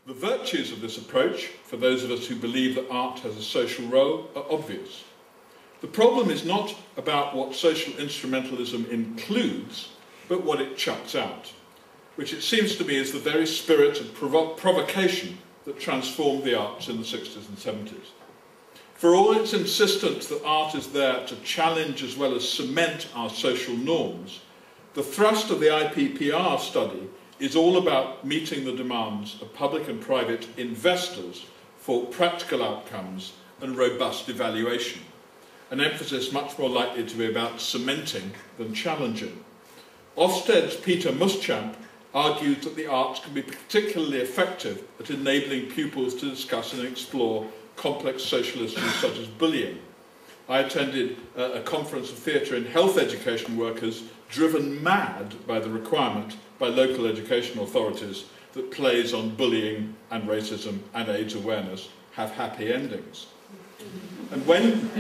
The virtues of this approach, for those of us who believe that art has a social role, are obvious. The problem is not about what social instrumentalism includes, but what it chucks out, which it seems to me is the very spirit of provocation that transformed the arts in the 60s and 70s. For all its insistence that art is there to challenge as well as cement our social norms, the thrust of the IPPR study is all about meeting the demands of public and private investors for practical outcomes and robust evaluation, an emphasis much more likely to be about cementing than challenging. Ofsted's Peter Muschamp argued that the arts can be particularly effective at enabling pupils to discuss and explore complex social issues such as bullying. I attended a conference of theatre and health education workers driven mad by the requirement by local education authorities that plays on bullying and racism and AIDS awareness have happy endings. And when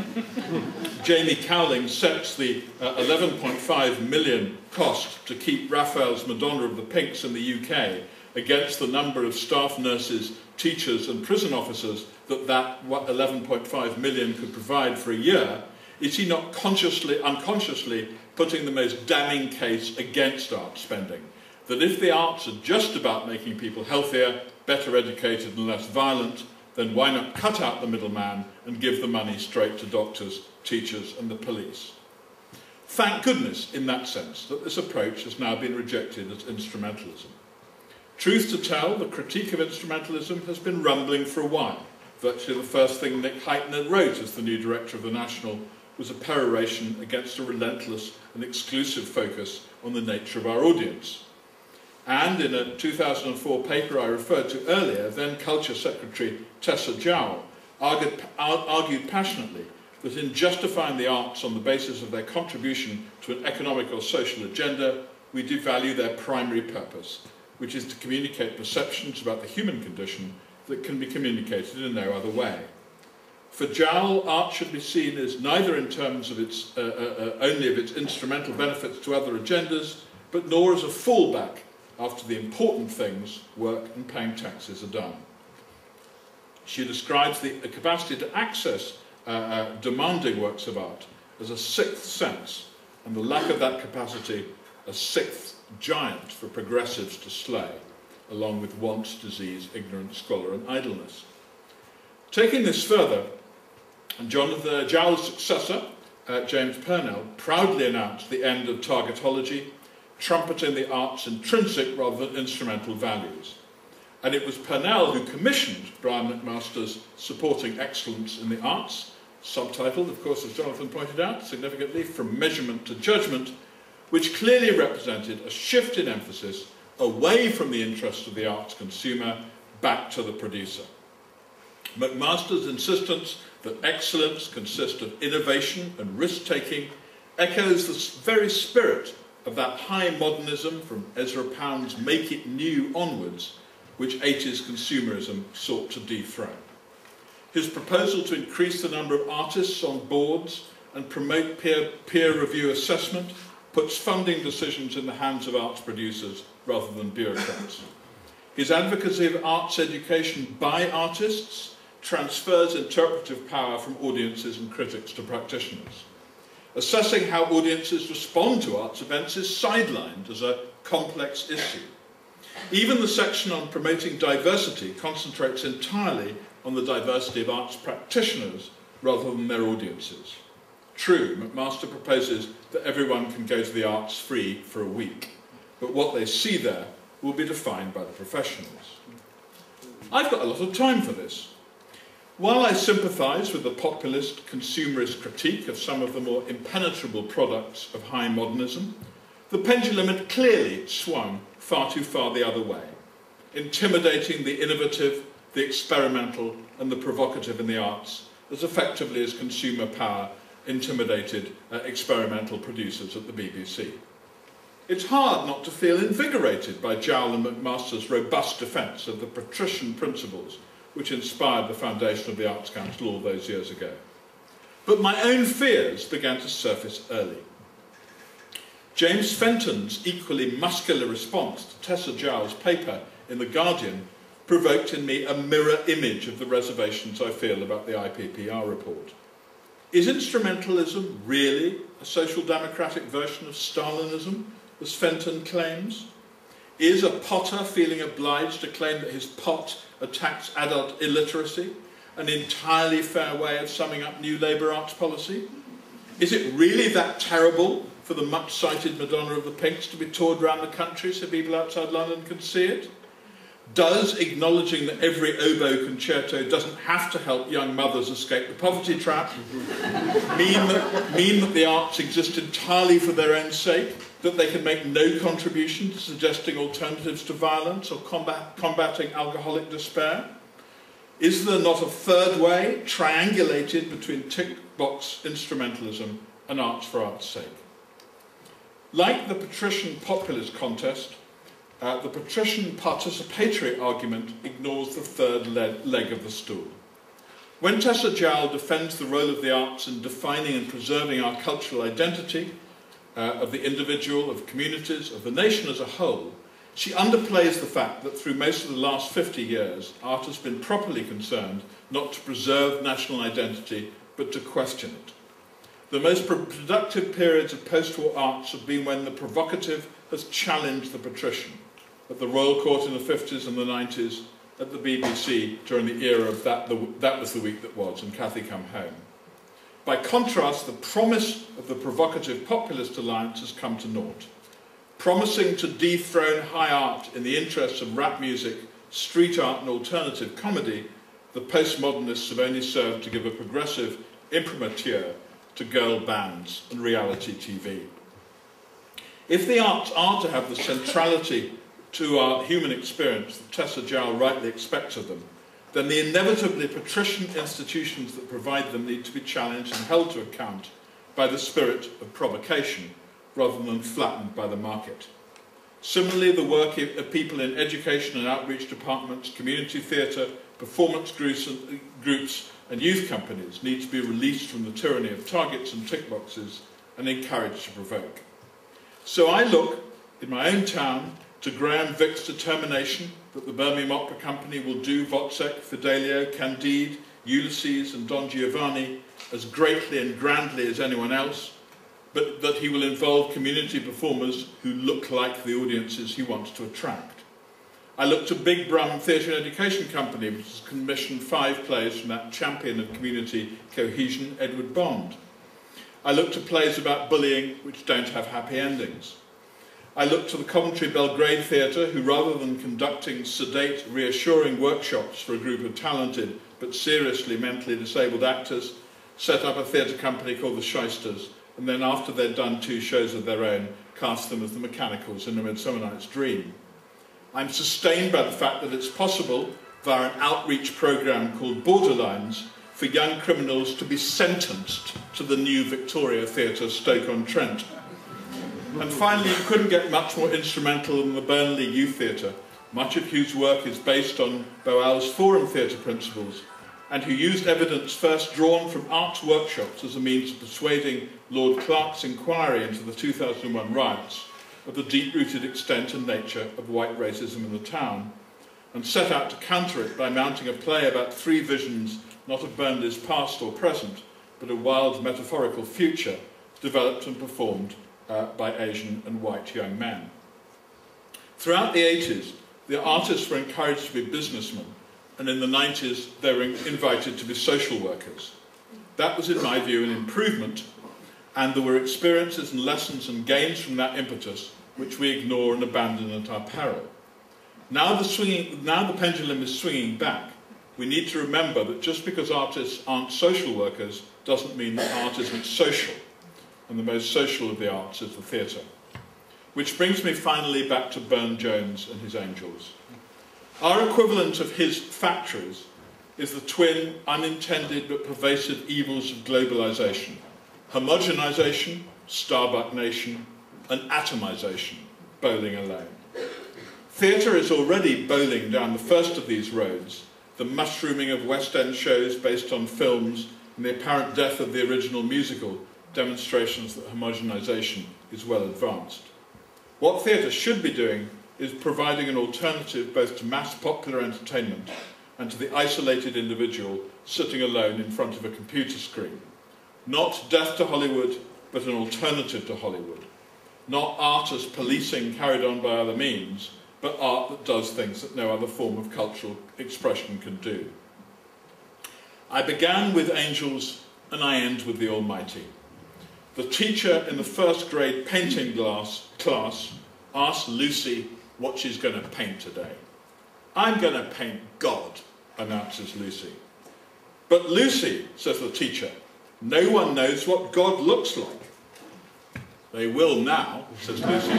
Jamie Cowling sets the 11.5 million cost to keep Raphael's Madonna of the Pinks in the UK against the number of staff nurses, teachers and prison officers that 11.5 million could provide for a year, is he not unconsciously putting the most damning case against art spending? That if the arts are just about making people healthier, better educated and less violent, then why not cut out the middleman and give the money straight to doctors, teachers and the police? Thank goodness, in that sense, that this approach has now been rejected as instrumentalism. Truth to tell, the critique of instrumentalism has been rumbling for a while. Virtually the first thing Nick Heitner wrote as the new director of the National was a peroration against a relentless and exclusive focus on the nature of our audience. And in a 2004 paper I referred to earlier, then Culture Secretary Tessa Jowell argued passionately that in justifying the arts on the basis of their contribution to an economic or social agenda, we devalue their primary purpose, which is to communicate perceptions about the human condition that can be communicated in no other way. For Jowell, art should be seen as neither in terms of its, only of its instrumental benefits to other agendas, but nor as a fallback after the important things, work and paying taxes, are done. She describes the capacity to access demanding works of art as a sixth sense, and the lack of that capacity a sixth giant for progressives to slay, along with want, disease, ignorance, squalor and idleness. Taking this further, Jonathan Jowell's successor, James Purnell, proudly announced the end of targetology, trumpeting the art's intrinsic rather than instrumental values. And it was Purnell who commissioned Brian McMaster's Supporting Excellence in the Arts, subtitled, of course, as Jonathan pointed out, significantly, From Measurement to Judgment, which clearly represented a shift in emphasis away from the interests of the arts consumer back to the producer. McMaster's insistence that excellence consists of innovation and risk-taking echoes the very spirit of that high modernism from Ezra Pound's Make It New onwards, which 80s consumerism sought to dethrone. His proposal to increase the number of artists on boards and promote peer review assessment puts funding decisions in the hands of arts producers rather than bureaucrats. His advocacy of arts education by artists transfers interpretive power from audiences and critics to practitioners. Assessing how audiences respond to arts events is sidelined as a complex issue. Even the section on promoting diversity concentrates entirely on the diversity of arts practitioners rather than their audiences. True, McMaster proposes that everyone can go to the arts free for a week, but what they see there will be defined by the professionals. I've got a lot of time for this. While I sympathise with the populist, consumerist critique of some of the more impenetrable products of high modernism, the pendulum had clearly swung far too far the other way, intimidating the innovative, the experimental and the provocative in the arts as effectively as consumer power intimidated experimental producers at the BBC. It's hard not to feel invigorated by Jowell and McMaster's robust defence of the patrician principles which inspired the foundation of the Arts Council all those years ago. But my own fears began to surface early. James Fenton's equally muscular response to Tessa Jowell's paper in The Guardian provoked in me a mirror image of the reservations I feel about the IPPR report. Is instrumentalism really a social democratic version of Stalinism, as Fenton claims? Is a potter feeling obliged to claim that his pot attacks adult illiteracy, an entirely fair way of summing up new Labour arts policy? Is it really that terrible for the much-cited Madonna of the Pinks to be toured around the country so people outside London can see it? Does acknowledging that every oboe concerto doesn't have to help young mothers escape the poverty trap mean that the arts exist entirely for their own sake, that they can make no contribution to suggesting alternatives to violence or combating alcoholic despair? Is there not a third way, triangulated between tick-box instrumentalism and arts for art's sake? Like the patrician populist contest, the patrician participatory argument ignores the third leg of the stool. When Tessa Jowell defends the role of the arts in defining and preserving our cultural identity, of the individual, of communities, of the nation as a whole, she underplays the fact that through most of the last 50 years, art has been properly concerned not to preserve national identity, but to question it. The most productive periods of post-war arts have been when the provocative has challenged the patrician, at the Royal Court in the 50s and the 90s, at the BBC during the era of That Was the Week That Was and Cathy Come Home. By contrast, the promise of the provocative populist alliance has come to naught. Promising to dethrone high art in the interests of rap music, street art and alternative comedy, the postmodernists have only served to give a progressive imprimatur to girl bands and reality TV. If the arts are to have the centrality to our human experience that Tessa Jowell rightly expects of them, then the inevitably patrician institutions that provide them need to be challenged and held to account by the spirit of provocation rather than flattened by the market. Similarly, the work of people in education and outreach departments, community theatre, performance groups and youth companies need to be released from the tyranny of targets and tick boxes and encouraged to provoke. So I look, in my own town, to Graham Vick's determination that the Birmingham Opera Company will do Wozzeck, Fidelio, Candide, Ulysses and Don Giovanni as greatly and grandly as anyone else, but that he will involve community performers who look like the audiences he wants to attract. I look to Big Brum Theatre and Education Company, which has commissioned 5 plays from that champion of community cohesion, Edward Bond. I look to plays about bullying which don't have happy endings. I look to the Coventry Belgrade Theatre, who rather than conducting sedate, reassuring workshops for a group of talented but seriously mentally disabled actors, set up a theatre company called the Shysters, and then after they'd done 2 shows of their own, cast them as the Mechanicals in A Midsummer Night's Dream. I'm sustained by the fact that it's possible, via an outreach programme called Borderlines, for young criminals to be sentenced to the new Victoria Theatre, Stoke-on-Trent. And finally, you couldn't get much more instrumental than the Burnley Youth Theatre, much of whose work is based on Boal's Forum Theatre principles, and who used evidence first drawn from arts workshops as a means of persuading Lord Clarke's inquiry into the 2001 riots of the deep-rooted extent and nature of white racism in the town, and set out to counter it by mounting a play about 3 visions, not of Burnley's past or present, but a wild metaphorical future, developed and performed by Asian and white young men. Throughout the 80s, the artists were encouraged to be businessmen, and in the 90s they were invited to be social workers. That was, in my view, an improvement, and there were experiences and lessons and gains from that impetus which we ignore and abandon at our peril. Now the pendulum is swinging back. We need to remember that just because artists aren't social workers doesn't mean that art isn't social, and the most social of the arts is the theatre. Which brings me finally back to Burne-Jones and his angels. Our equivalent of his factories is the twin, unintended but pervasive evils of globalisation: homogenisation, Starbuck Nation, and atomisation, bowling alone. Theatre is already bowling down the first of these roads, the mushrooming of West End shows based on films and the apparent death of the original musical, demonstrations that homogenisation is well advanced. What theatre should be doing is providing an alternative both to mass popular entertainment and to the isolated individual sitting alone in front of a computer screen. Not death to Hollywood, but an alternative to Hollywood. Not art as policing carried on by other means, but art that does things that no other form of cultural expression can do. I began with angels and I end with the Almighty. The teacher in the first grade painting class asked Lucy what she's going to paint today. "I'm going to paint God," announces Lucy. "But Lucy," says the teacher, "no one knows what God looks like." "They will now," says Lucy.